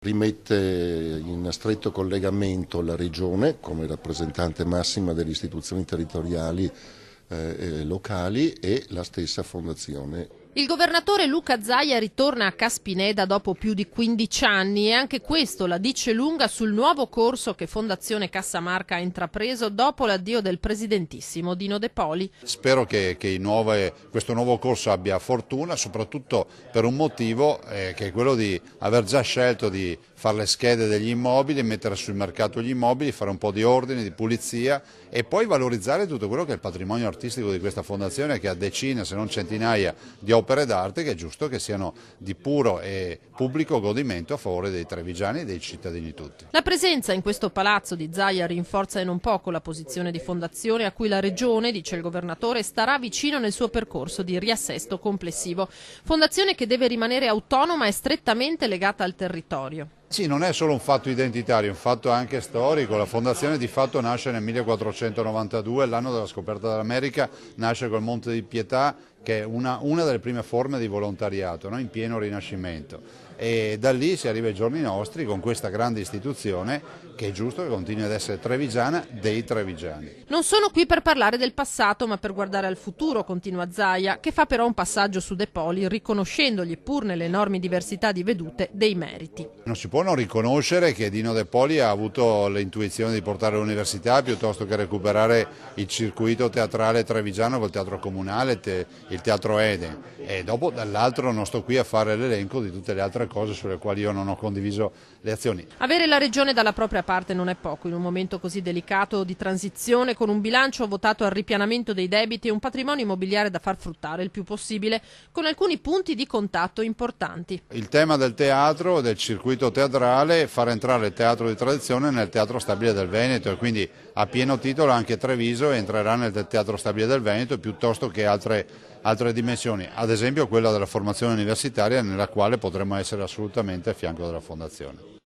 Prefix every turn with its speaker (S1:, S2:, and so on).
S1: Rimette in stretto collegamento la Regione come rappresentante massima delle istituzioni territoriali locali e la stessa Fondazione.
S2: Il governatore Luca Zaia ritorna a Caspineda dopo più di 15 anni e anche questo la dice lunga sul nuovo corso che Fondazione Cassamarca ha intrapreso dopo l'addio del presidentissimo Dino De Poli.
S3: Spero che questo nuovo corso abbia fortuna, soprattutto per un motivo che è quello di aver già scelto di fare le schede degli immobili, mettere sul mercato gli immobili, fare un po' di ordine, di pulizia e poi valorizzare tutto quello che è il patrimonio artistico di questa fondazione che ha decine se non centinaia di opere d'arte che è giusto che siano di puro e pubblico godimento a favore dei trevigiani e dei cittadini tutti.
S2: La presenza in questo palazzo di Zaia rinforza in non poco la posizione di fondazione a cui la Regione, dice il governatore, starà vicino nel suo percorso di riassesto complessivo. Fondazione che deve rimanere autonoma e strettamente legata al territorio.
S3: Sì, non è solo un fatto identitario, è un fatto anche storico. La fondazione di fatto nasce nel 1492, l'anno della scoperta dell'America, nasce col Monte di Pietà, che è una delle prime forme di volontariato, no? In pieno Rinascimento. E da lì si arriva ai giorni nostri con questa grande istituzione che è giusto che continui ad essere trevigiana dei trevigiani.
S2: Non sono qui per parlare del passato ma per guardare al futuro, continua Zaia, che fa però un passaggio su De Poli riconoscendogli pur nelle enormi diversità di vedute dei meriti.
S3: Non si può non riconoscere che Dino De Poli ha avuto l'intuizione di portare all'università piuttosto che recuperare il circuito teatrale trevigiano col teatro comunale, il teatro Eden, e dopo dall'altro non sto qui a fare l'elenco di tutte le altre cose sulle quali io non ho condiviso le azioni.
S2: Avere la Regione dalla propria parte non è poco in un momento così delicato di transizione, con un bilancio votato al ripianamento dei debiti e un patrimonio immobiliare da far fruttare il più possibile, con alcuni punti di contatto importanti.
S3: Il tema del teatro, del circuito teatrale, far entrare il teatro di tradizione nel teatro stabile del Veneto e quindi a pieno titolo anche Treviso entrerà nel teatro stabile del Veneto piuttosto che altre dimensioni, ad esempio quella della formazione universitaria nella quale potremmo essere assolutamente a fianco della Fondazione.